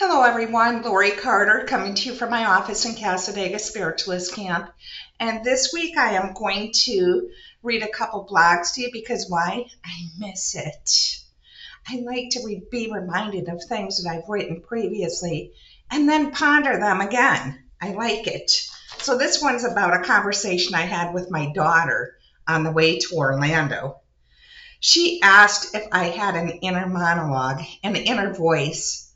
Hello everyone, LoriCarter coming to you from my office in Casadega Spiritualist Camp. And this week I am going to read a couple blogs to you because why? I miss it. I like to be reminded of things that I've written previously and then ponder them again. I like it. So this one's about a conversation I had with my daughter on the way to Orlando. She asked if I had an inner monologue, an inner voice.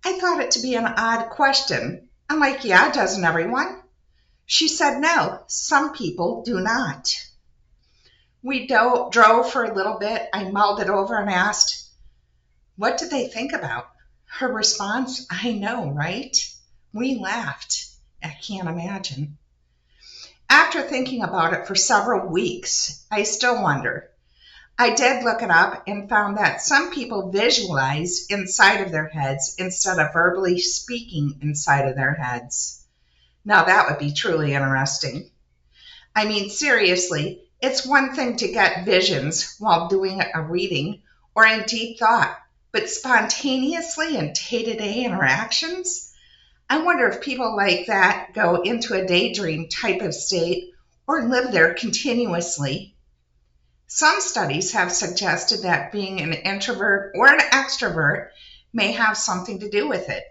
I thought it to be an odd question. I'm like, yeah, doesn't everyone? She said, no, some people do not. We drove for a little bit. I mulled it over and asked, what did they think about? Her response, I know, right? We laughed. I can't imagine. After thinking about it for several weeks, I still wonder. I did look it up and found that some people visualize inside of their heads instead of verbally speaking inside of their heads. Now that would be truly interesting. I mean, seriously, it's one thing to get visions while doing a reading or in deep thought, but spontaneously in day-to-day interactions? I wonder if people like that go into a daydream type of state or live there continuously. Some studies have suggested that being an introvert or an extrovert may have something to do with it.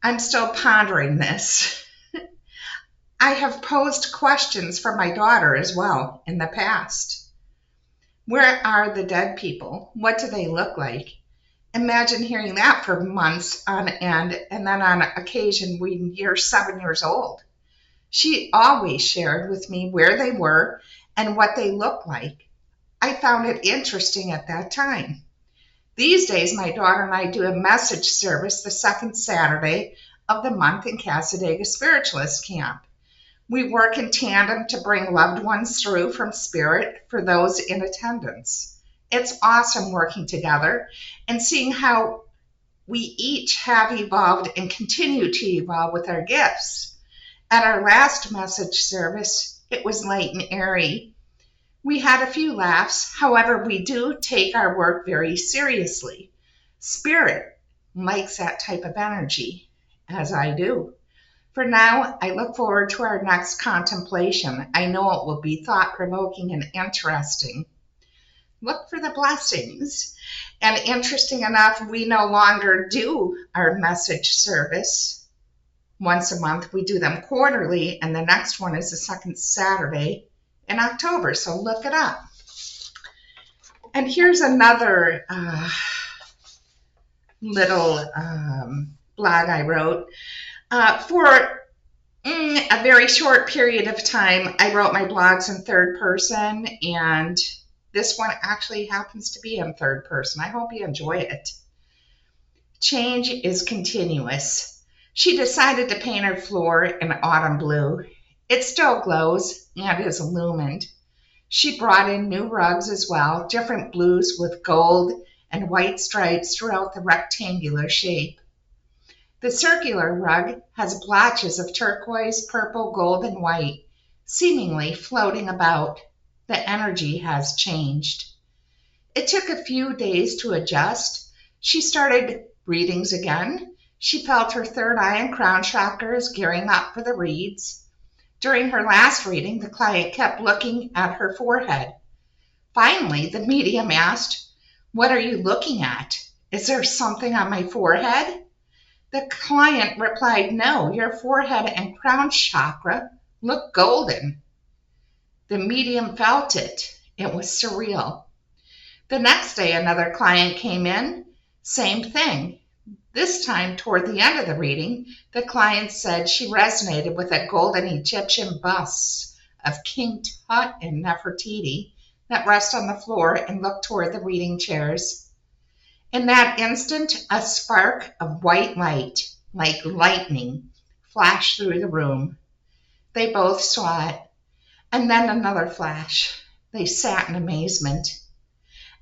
I'm still pondering this. I have posed questions for my daughter as well in the past. Where are the dead people? What do they look like? Imagine hearing that for months on end, and then on occasion when you're 7 years old. She always shared with me where they were and what they looked like. I found it interesting at that time. These days, my daughter and I do a message service the second Saturday of the month in Casadega Spiritualist Camp. We work in tandem to bring loved ones through from spirit for those in attendance. It's awesome working together and seeing how we each have evolved and continue to evolve with our gifts. At our last message service, it was light and airy. We had a few laughs. However, we do take our work very seriously. Spirit likes that type of energy, as I do. For now, I look forward to our next contemplation. I know it will be thought-provoking and interesting. Look for the blessings. And interesting enough, we no longer do our message service once a month. We do them quarterly, and the next one is the second Saturday in October, so look it up. And here's another little blog I wrote. For a very short period of time, I wrote my blogs in third person, and this one actually happens to be in third person. I hope you enjoy it. Change is continuous. She decided to paint her floor in autumn blue. It still glows and is illumined. She brought in new rugs as well, different blues with gold and white stripes throughout the rectangular shape. The circular rug has blotches of turquoise, purple, gold, and white, seemingly floating about. The energy has changed. It took a few days to adjust. She started readings again. She felt her third eye and crown chakras gearing up for the reads. During her last reading, the client kept looking at her forehead. Finally, the medium asked, what are you looking at? Is there something on my forehead? The client replied, no, your forehead and crown chakra look golden. The medium felt it. It was surreal. The next day, another client came in. Same thing. This time, toward the end of the reading, the client said she resonated with a golden Egyptian bust of King Tut and Nefertiti that rest on the floor and look toward the reading chairs. In that instant, a spark of white light, like lightning, flashed through the room. They both saw it, and then another flash. They sat in amazement.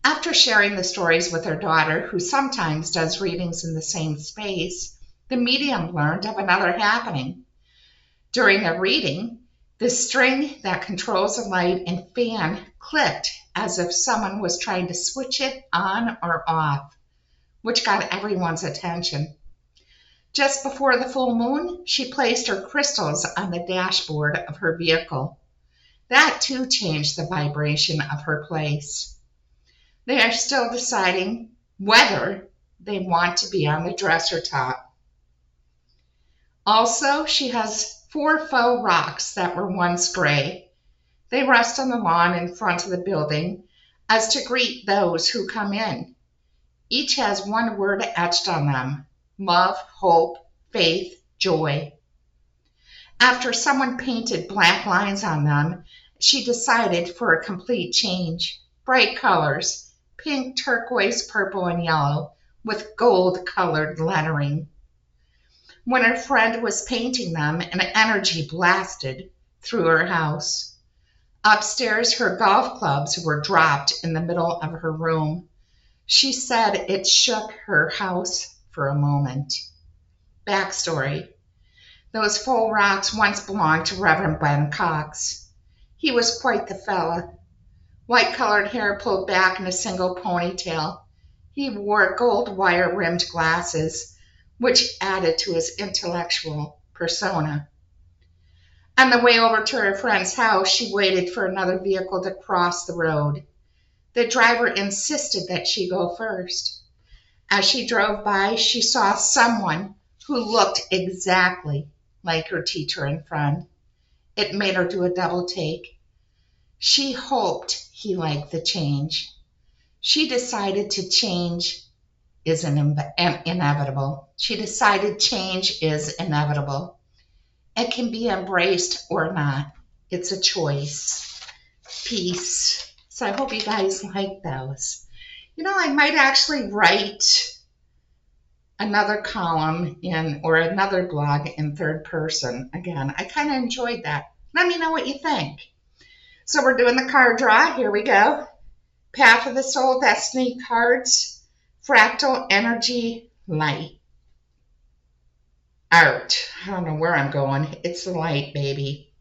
After sharing the stories with her daughter, who sometimes does readings in the same space, the medium learned of another happening. During a reading, the string that controls the light and fan clicked as if someone was trying to switch it on or off, which got everyone's attention. Just before the full moon, she placed her crystals on the dashboard of her vehicle. That too changed the vibration of her place. They are still deciding whether they want to be on the dresser top. Also, she has 4 faux rocks that were once gray. They rest on the lawn in front of the building as to greet those who come in. Each has one word etched on them: love, hope, faith, joy. After someone painted black lines on them, she decided for a complete change. Bright colors: pink, turquoise, purple, and yellow, with gold-colored lettering. When her friend was painting them, an energy blasted through her house. Upstairs, her golf clubs were dropped in the middle of her room. She said it shook her house for a moment. Backstory: those faux rocks once belonged to Reverend Ben Cox. He was quite the fella. White-colored hair pulled back in a single ponytail. He wore gold wire-rimmed glasses, which added to his intellectual persona. On the way over to her friend's house, she waited for another vehicle to cross the road. The driver insisted that she go first. As she drove by, she saw someone who looked exactly like her teacher and friend. It made her do a double take. She hoped he liked the change. She decided to change is inevitable. She decided change is inevitable. It can be embraced or not. It's a choice. Peace. So I hope you guys like those. I might actually write another column or another blog in third person. Again, I kind of enjoyed that. Let me know what you think. So we're doing the card draw. Here we go. Path of the Soul, Destiny cards. Fractal energy, light. Art. I don't know where I'm going. It's the light, baby.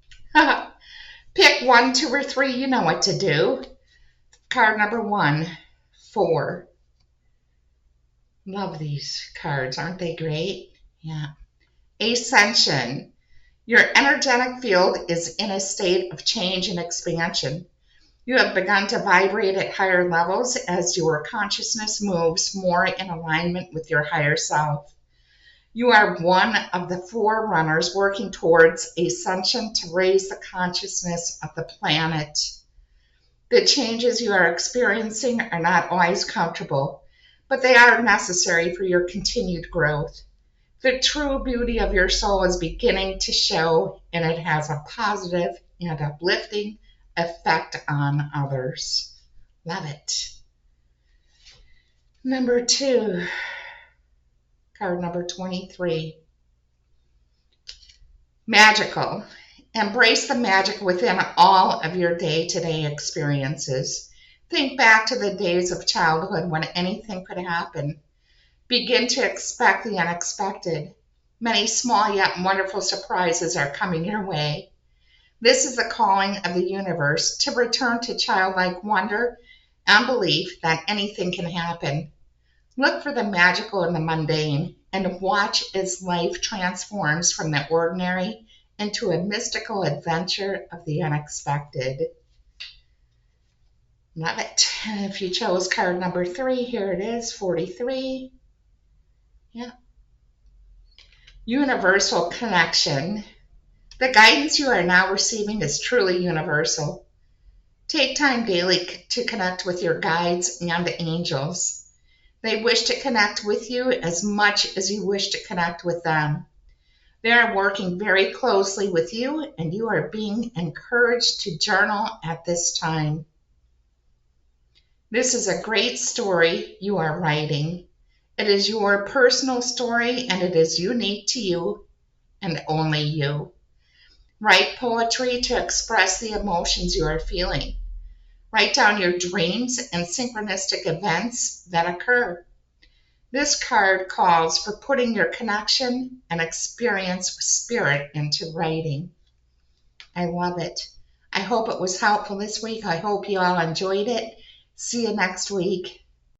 Pick 1, 2, or 3. You know what to do. Card number 1, 4. Love these cards. Aren't they great? Yeah. Ascension. Your energetic field is in a state of change and expansion. You have begun to vibrate at higher levels as your consciousness moves more in alignment with your higher self. You are one of the forerunners working towards ascension to raise the consciousness of the planet. The changes you are experiencing are not always comfortable, but they are necessary for your continued growth. The true beauty of your soul is beginning to show, and it has a positive and uplifting effect on others. Love it. Number 2, card number 23. Magical. Embrace the magic within all of your day-to-day experiences. Think back to the days of childhood when anything could happen. Begin to expect the unexpected. Many small yet wonderful surprises are coming your way. This is the calling of the universe to return to childlike wonder and belief that anything can happen. Look for the magical in the mundane and watch as life transforms from the ordinary into a mystical adventure of the unexpected. Love it. And if you chose card number 3, here it is, 43. Yeah. Universal connection. The guidance you are now receiving is truly universal. Take time daily to connect with your guides and angels. They wish to connect with you as much as you wish to connect with them. They are working very closely with you, and you are being encouraged to journal at this time. This is a great story you are writing. It is your personal story, and it is unique to you and only you. Write poetry to express the emotions you are feeling. Write down your dreams and synchronistic events that occur. This card calls for putting your connection and experience with spirit into writing. I love it. I hope it was helpful this week. I hope you all enjoyed it. See you next week.